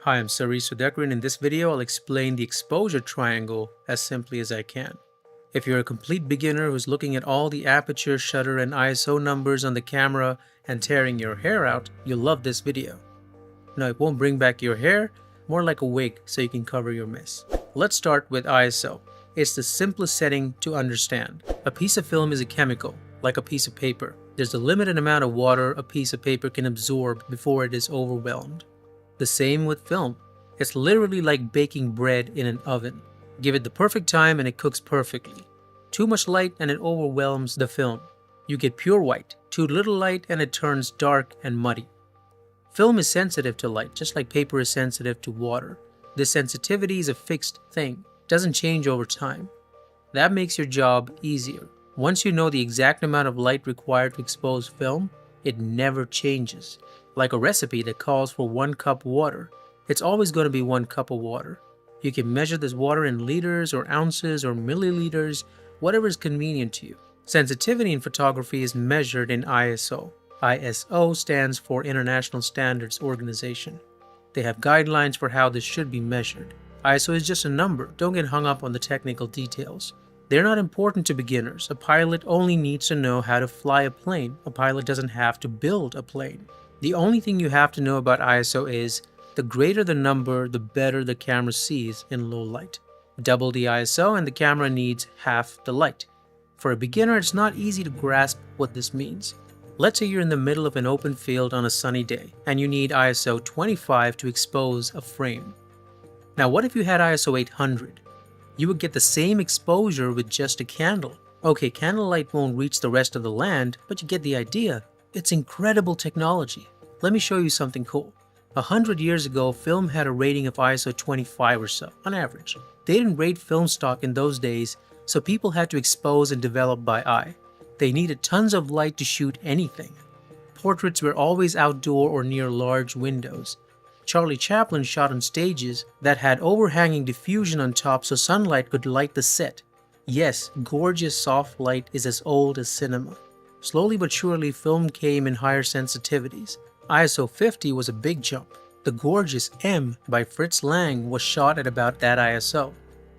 Hi, I'm Sarish Sudhakar, and in this video I'll explain the exposure triangle as simply as I can. If you're a complete beginner who's looking at all the aperture, shutter, and ISO numbers on the camera and tearing your hair out, you'll love this video. Now it won't bring back your hair, more like a wig so you can cover your mess. Let's start with ISO. It's the simplest setting to understand. A piece of film is a chemical, like a piece of paper. There's a limited amount of water a piece of paper can absorb before it is overwhelmed. The same with film. It's literally like baking bread in an oven. Give it the perfect time and it cooks perfectly. Too much light and it overwhelms the film. You get pure white. Too little light and it turns dark and muddy. Film is sensitive to light, just like paper is sensitive to water. This sensitivity is a fixed thing. It doesn't change over time. That makes your job easier. Once you know the exact amount of light required to expose film, it never changes. Like a recipe that calls for 1 cup water, it's always going to be 1 cup of water. You can measure this water in liters or ounces or milliliters, whatever is convenient to you. Sensitivity in photography is measured in ISO. ISO stands for International Standards Organization. They have guidelines for how this should be measured. ISO is just a number, don't get hung up on the technical details. They're not important to beginners. A pilot only needs to know how to fly a plane. A pilot doesn't have to build a plane. The only thing you have to know about ISO is the greater the number, the better the camera sees in low light. Double the ISO and the camera needs half the light. For a beginner, it's not easy to grasp what this means. Let's say you're in the middle of an open field on a sunny day and you need ISO 25 to expose a frame. Now what if you had ISO 800? You would get the same exposure with just a candle. Okay, candlelight won't reach the rest of the land, but you get the idea. It's incredible technology. Let me show you something cool. 100 years ago, film had a rating of ISO 25 or so, on average. They didn't rate film stock in those days, so people had to expose and develop by eye. They needed tons of light to shoot anything. Portraits were always outdoor or near large windows. Charlie Chaplin shot on stages that had overhanging diffusion on top so sunlight could light the set. Yes, gorgeous soft light is as old as cinema. Slowly but surely, film came in higher sensitivities. ISO 50 was a big jump. The gorgeous M by Fritz Lang was shot at about that ISO.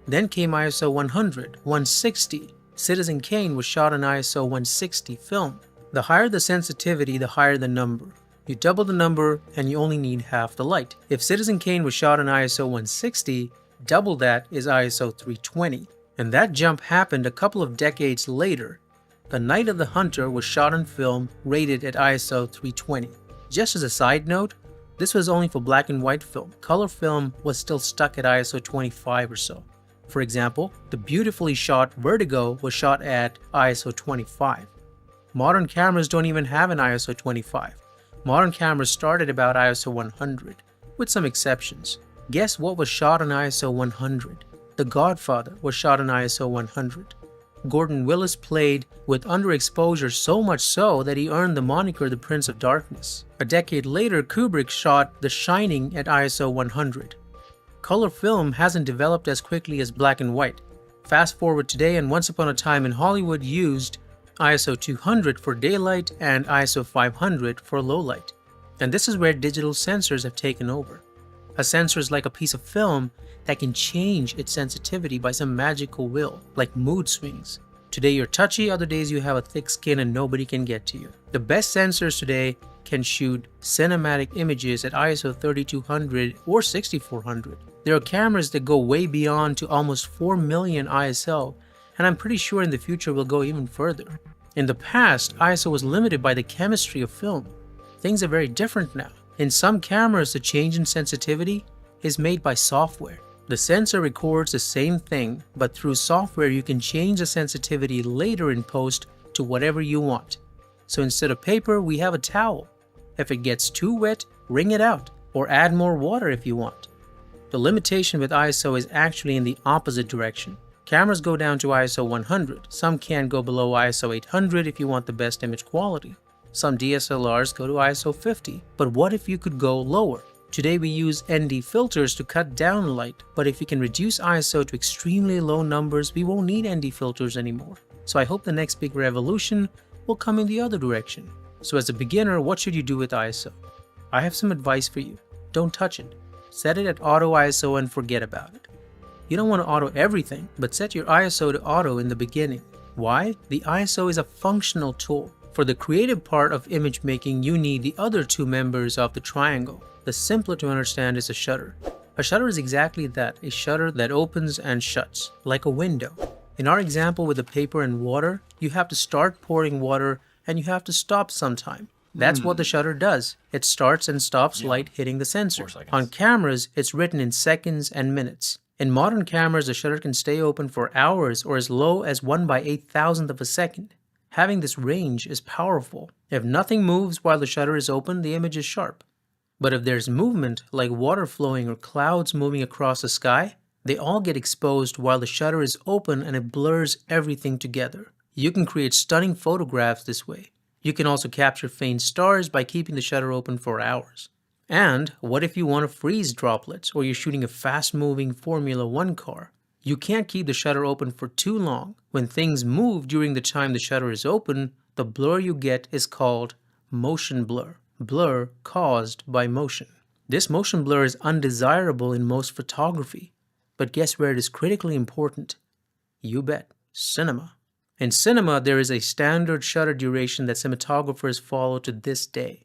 Then came ISO 100, 160. Citizen Kane was shot on ISO 160 film. The higher the sensitivity, the higher the number. You double the number and you only need half the light. If Citizen Kane was shot on ISO 160, double that is ISO 320. And that jump happened a couple of decades later. The Night of the Hunter was shot on film rated at ISO 320. Just as a side note, this was only for black and white film. Color film was still stuck at ISO 25 or so. For example, the beautifully shot Vertigo was shot at ISO 25. Modern cameras don't even have an ISO 25. Modern cameras start at about ISO 100, with some exceptions. Guess what was shot on ISO 100? The Godfather was shot on ISO 100. Gordon Willis played with underexposure so much so that he earned the moniker the Prince of Darkness. A decade later, Kubrick shot The Shining at ISO 100. Color film hasn't developed as quickly as black and white. Fast forward today and Once Upon a Time in Hollywood used ISO 200 for daylight and ISO 500 for low light. And this is where digital sensors have taken over. A sensor is like a piece of film that can change its sensitivity by some magical will, like mood swings. Today you're touchy, other days you have a thick skin and nobody can get to you. The best sensors today can shoot cinematic images at ISO 3200 or 6400. There are cameras that go way beyond to almost 4 million ISO, and I'm pretty sure in the future we'll go even further. In the past, ISO was limited by the chemistry of film. Things are very different now. In some cameras, the change in sensitivity is made by software. The sensor records the same thing, but through software you can change the sensitivity later in post to whatever you want. So instead of paper, we have a towel. If it gets too wet, wring it out, or add more water if you want. The limitation with ISO is actually in the opposite direction. Cameras go down to ISO 100. Some can go below ISO 800 if you want the best image quality. Some DSLRs go to ISO 50. But what if you could go lower? Today we use ND filters to cut down light, but if we can reduce ISO to extremely low numbers, we won't need ND filters anymore. So I hope the next big revolution will come in the other direction. So as a beginner, what should you do with ISO? I have some advice for you. Don't touch it. Set it at auto ISO and forget about it. You don't want to auto everything, but set your ISO to auto in the beginning. Why? The ISO is a functional tool. For the creative part of image making, you need the other two members of the triangle. The simpler to understand is a shutter. A shutter is exactly that, a shutter that opens and shuts, like a window. In our example with the paper and water, you have to start pouring water and you have to stop sometime. That's what the shutter does. It starts and stops light hitting the sensor. On cameras, it's written in seconds and minutes. In modern cameras, the shutter can stay open for hours or as low as 1/8,000th of a second. Having this range is powerful. If nothing moves while the shutter is open, the image is sharp. But if there's movement, like water flowing or clouds moving across the sky, they all get exposed while the shutter is open and it blurs everything together. You can create stunning photographs this way. You can also capture faint stars by keeping the shutter open for hours. And what if you want to freeze droplets or you're shooting a fast-moving Formula 1 car? You can't keep the shutter open for too long. When things move during the time the shutter is open, the blur you get is called motion blur. Blur caused by motion. This motion blur is undesirable in most photography. But guess where it is critically important? You bet, cinema. In cinema, there is a standard shutter duration that cinematographers follow to this day.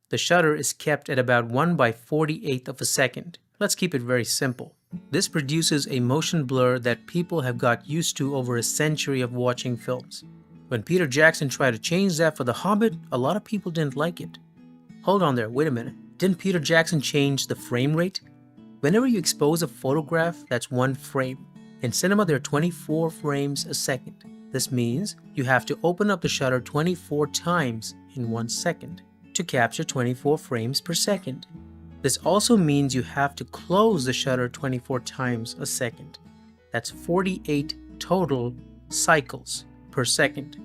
The shutter is kept at about 1/48th of a second. Let's keep it very simple. This produces a motion blur that people have got used to over a century of watching films. When Peter Jackson tried to change that for The Hobbit, a lot of people didn't like it. Hold on there, wait a minute. Didn't Peter Jackson change the frame rate? Whenever you expose a photograph, that's one frame. In cinema, there are 24 frames a second. This means you have to open up the shutter 24 times in 1 second to capture 24 frames per second. This also means you have to close the shutter 24 times a second. That's 48 total cycles per second,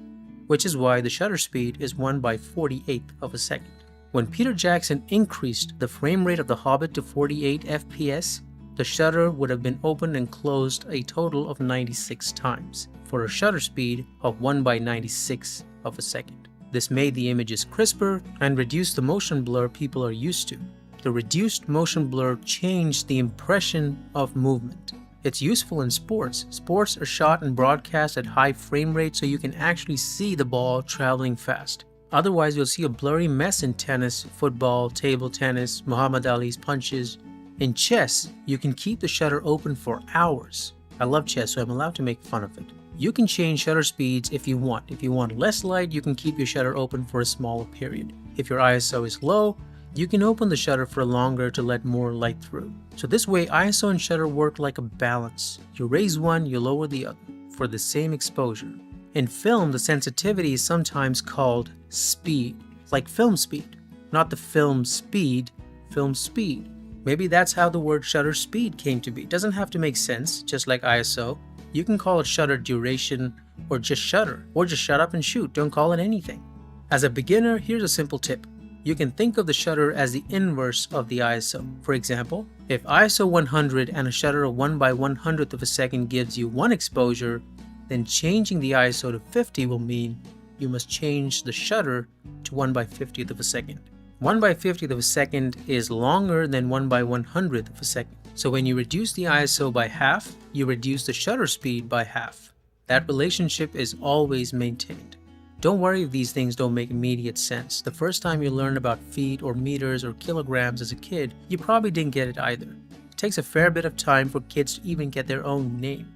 which is why the shutter speed is 1/48th of a second. When Peter Jackson increased the frame rate of The Hobbit to 48 FPS, the shutter would have been opened and closed a total of 96 times, for a shutter speed of 1/96 of a second. This made the images crisper and reduced the motion blur people are used to. The reduced motion blur changed the impression of movement. It's useful in sports. Sports are shot and broadcast at high frame rates so you can actually see the ball traveling fast. Otherwise, you'll see a blurry mess in tennis, football, table tennis, Muhammad Ali's punches. In chess, you can keep the shutter open for hours. I love chess, so I'm allowed to make fun of it. You can change shutter speeds if you want. If you want less light, you can keep your shutter open for a smaller period. If your ISO is low, you can open the shutter for longer to let more light through. So this way, ISO and shutter work like a balance. You raise one, you lower the other for the same exposure. In film, the sensitivity is sometimes called speed, like film speed. Not the film speed, film speed. Maybe that's how the word shutter speed came to be. It doesn't have to make sense, just like ISO. You can call it shutter duration, or just shutter, or just shut up and shoot. Don't call it anything. As a beginner, here's a simple tip. You can think of the shutter as the inverse of the ISO. For example, if ISO 100 and a shutter of 1/100th of a second gives you one exposure, then changing the ISO to 50 will mean you must change the shutter to 1/50th of a second. 1/50th of a second is longer than 1/100th of a second. So when you reduce the ISO by half, you reduce the shutter speed by half. That relationship is always maintained. Don't worry if these things don't make immediate sense. The first time you learn about feet or meters or kilograms as a kid, you probably didn't get it either. It takes a fair bit of time for kids to even get their own name.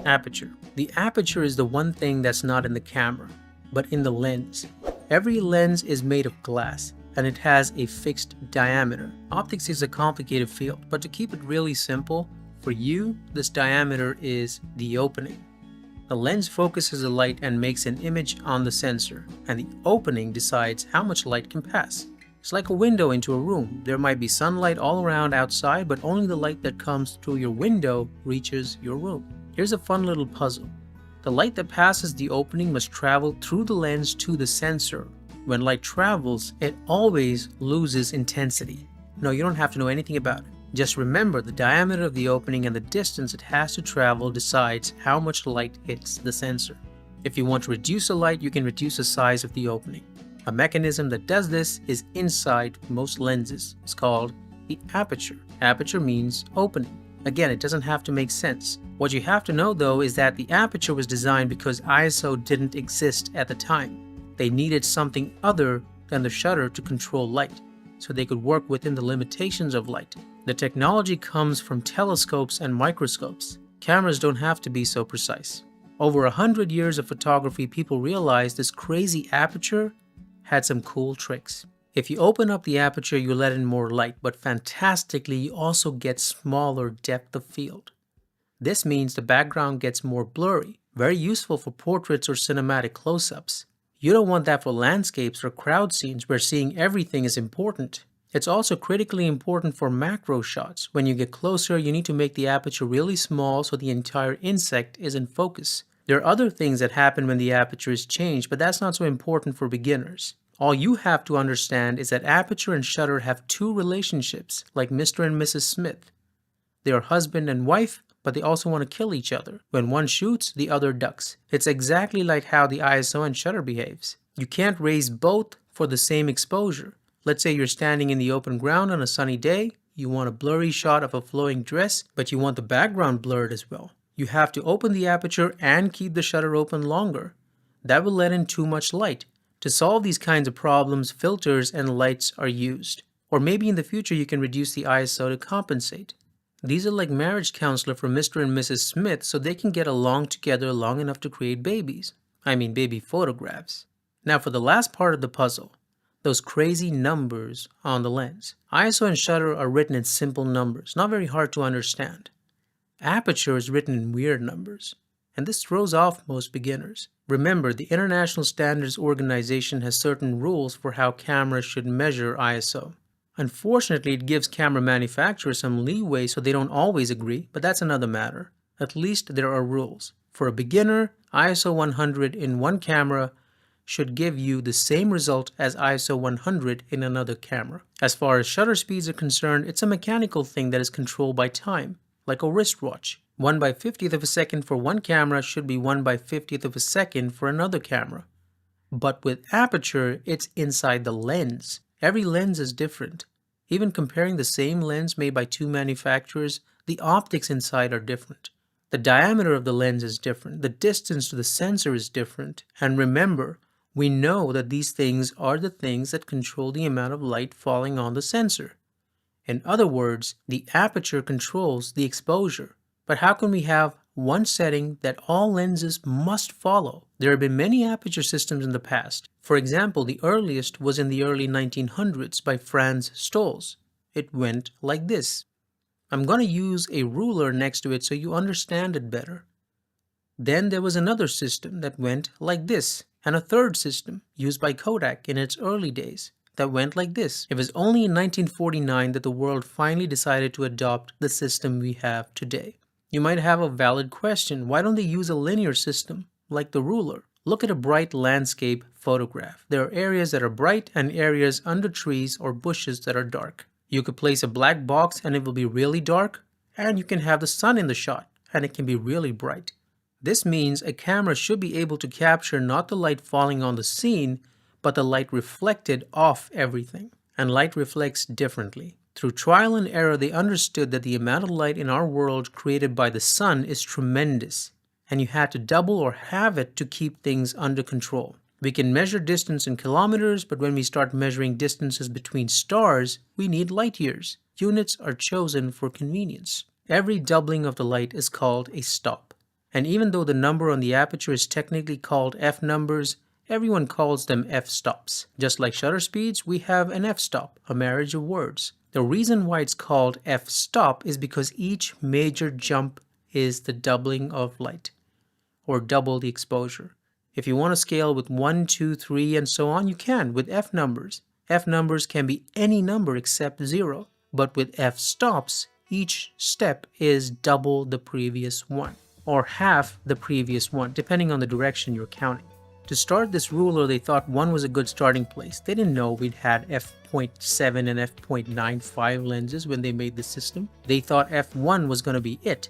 Aperture. The aperture is the one thing that's not in the camera, but in the lens. Every lens is made of glass, and it has a fixed diameter. Optics is a complicated field, but to keep it really simple, for you, this diameter is the opening. The lens focuses the light and makes an image on the sensor, and the opening decides how much light can pass. It's like a window into a room. There might be sunlight all around outside, but only the light that comes through your window reaches your room. Here's a fun little puzzle. The light that passes the opening must travel through the lens to the sensor. When light travels, it always loses intensity. No, you don't have to know anything about it. Just remember the diameter of the opening and the distance it has to travel decides how much light hits the sensor. If you want to reduce the light, you can reduce the size of the opening. A mechanism that does this is inside most lenses. It's called the aperture. Aperture means opening. Again, it doesn't have to make sense. What you have to know though is that the aperture was designed because ISO didn't exist at the time. They needed something other than the shutter to control light, so they could work within the limitations of light. The technology comes from telescopes and microscopes. Cameras don't have to be so precise. Over 100 years of photography, people realized this crazy aperture had some cool tricks. If you open up the aperture, you let in more light, but fantastically, you also get smaller depth of field. This means the background gets more blurry, very useful for portraits or cinematic close-ups. You don't want that for landscapes or crowd scenes where seeing everything is important. It's also critically important for macro shots. When you get closer, you need to make the aperture really small so the entire insect is in focus. There are other things that happen when the aperture is changed, but that's not so important for beginners. All you have to understand is that aperture and shutter have two relationships, like Mr. and Mrs. Smith. They are husband and wife, but they also want to kill each other. When one shoots, the other ducks. It's exactly like how the ISO and shutter behaves. You can't raise both for the same exposure. Let's say you're standing in the open ground on a sunny day. You want a blurry shot of a flowing dress, but you want the background blurred as well. You have to open the aperture and keep the shutter open longer. That will let in too much light. To solve these kinds of problems, filters and lights are used. Or maybe in the future you can reduce the ISO to compensate. These are like marriage counselor for Mr. and Mrs. Smith so they can get along together long enough to create babies. I mean baby photographs. Now for the last part of the puzzle, those crazy numbers on the lens. ISO and shutter are written in simple numbers, not very hard to understand. Aperture is written in weird numbers, and this throws off most beginners. Remember, the International Standards Organization has certain rules for how cameras should measure ISO. Unfortunately, it gives camera manufacturers some leeway so they don't always agree, but that's another matter. At least there are rules. For a beginner, ISO 100 in one camera should give you the same result as ISO 100 in another camera. As far as shutter speeds are concerned, it's a mechanical thing that is controlled by time, like a wristwatch. 1/50th of a second for one camera should be 1/50th of a second for another camera. But with aperture, it's inside the lens. Every lens is different. Even comparing the same lens made by two manufacturers, the optics inside are different. The diameter of the lens is different. The distance to the sensor is different. And remember, we know that these things are the things that control the amount of light falling on the sensor. In other words, the aperture controls the exposure. But how can we have one setting that all lenses must follow? There have been many aperture systems in the past. For example, the earliest was in the early 1900s by Franz Stolz. It went like this. I'm going to use a ruler next to it so you understand it better. Then there was another system that went like this, and a third system used by Kodak in its early days that went like this. It was only in 1949 that the world finally decided to adopt the system we have today. You might have a valid question. Why don't they use a linear system like the ruler? Look at a bright landscape photograph. There are areas that are bright and areas under trees or bushes that are dark. You could place a black box and it will be really dark, and you can have the sun in the shot and it can be really bright. This means a camera should be able to capture not the light falling on the scene, but the light reflected off everything. And light reflects differently. Through trial and error, they understood that the amount of light in our world created by the sun is tremendous, and you had to double or halve it to keep things under control. We can measure distance in kilometers, but when we start measuring distances between stars, we need light years. Units are chosen for convenience. Every doubling of the light is called a stop. And even though the number on the aperture is technically called f numbers, everyone calls them f-stops. Just like shutter speeds, we have an f-stop, a marriage of words. The reason why it's called f-stop is because each major jump is the doubling of light, or double the exposure. If you want to scale with 1, 2, 3, and so on, you can with f numbers. F numbers can be any number except 0, but with f-stops, each step is double the previous one, or half the previous one, depending on the direction you're counting. To start this ruler, they thought 1 was a good starting place. They didn't know we'd had f.7 and f.95 lenses when they made the system. They thought f1 was going to be it.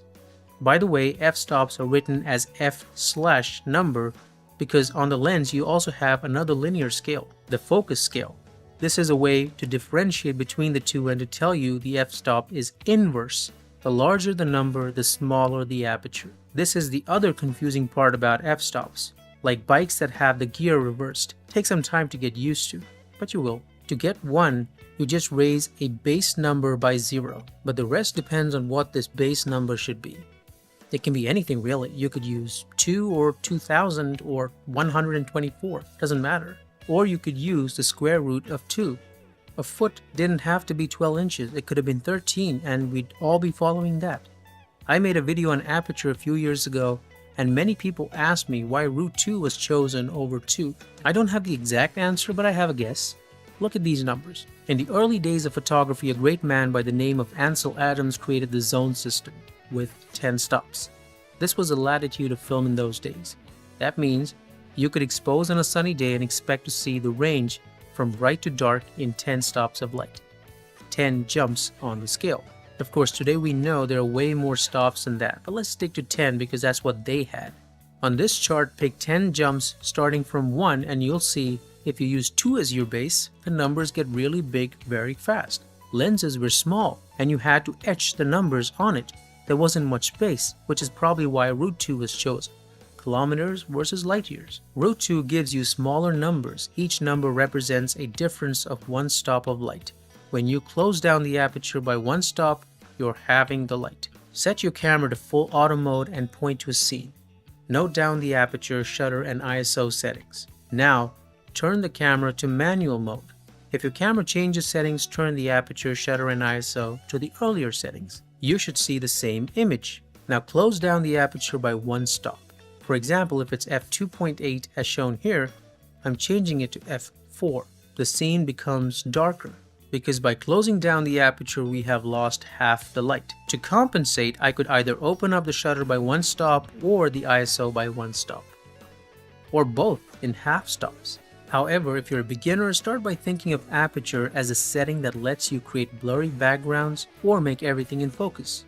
By the way, f-stops are written as f/number because on the lens you also have another linear scale, the focus scale. This is a way to differentiate between the two and to tell you the f-stop is inverse. The larger the number, the smaller the aperture. This is the other confusing part about f-stops. Like bikes that have the gear reversed, take some time to get used to, but you will. To get 1, you just raise a base number by 0, but the rest depends on what this base number should be. It can be anything really. You could use 2 or 2000 or 124, doesn't matter. Or you could use the square root of 2. A foot didn't have to be 12 inches, it could have been 13 and we'd all be following that. I made a video on Aperture a few years ago and many people asked me why root 2 was chosen over 2. I don't have the exact answer, but I have a guess. Look at these numbers. In the early days of photography, a great man by the name of Ansel Adams created the zone system with 10 stops. This was the latitude of film in those days. That means you could expose on a sunny day and expect to see the range from bright to dark in 10 stops of light. 10 jumps on the scale. Of course, today we know there are way more stops than that, but let's stick to 10 because that's what they had. On this chart, pick 10 jumps starting from 1 and you'll see if you use 2 as your base, the numbers get really big very fast. Lenses were small and you had to etch the numbers on it. There wasn't much space, which is probably why root 2 was chosen. Kilometers versus light years. Root 2 gives you smaller numbers. Each number represents a difference of 1 stop of light. When you close down the aperture by 1 stop, you're having the light. Set your camera to full auto mode and point to a scene. Note down the aperture, shutter, and ISO settings. Now, turn the camera to manual mode. If your camera changes settings, turn the aperture, shutter, and ISO to the earlier settings. You should see the same image. Now close down the aperture by 1 stop. For example, if it's f2.8 as shown here, I'm changing it to f4. The scene becomes darker because by closing down the aperture we have lost half the light. To compensate, I could either open up the shutter by 1 stop or the ISO by 1 stop. Or both in half stops. However, if you're a beginner, start by thinking of aperture as a setting that lets you create blurry backgrounds or make everything in focus.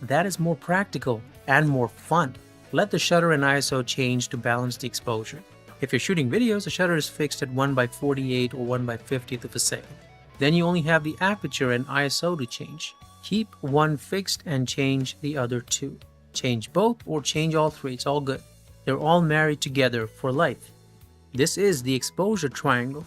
That is more practical and more fun. Let the shutter and ISO change to balance the exposure. If you're shooting videos, the shutter is fixed at 1/48 or 1/50th of a second. Then you only have the aperture and ISO to change. Keep one fixed and change the other 2. Change both or change all 3, it's all good. They're all married together for life. This is the exposure triangle,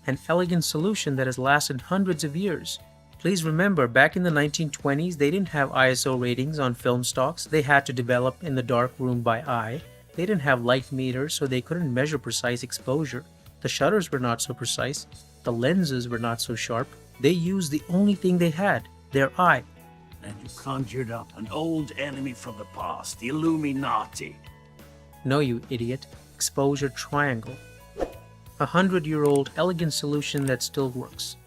an elegant solution that has lasted hundreds of years. Please remember, back in the 1920s, they didn't have ISO ratings on film stocks. They had to develop in the dark room by eye. They didn't have light meters, so they couldn't measure precise exposure. The shutters were not so precise. The lenses were not so sharp. They used the only thing they had, their eye. And you conjured up an old enemy from the past, the Illuminati. No, you idiot. Exposure triangle. A 100-year-old elegant solution that still works.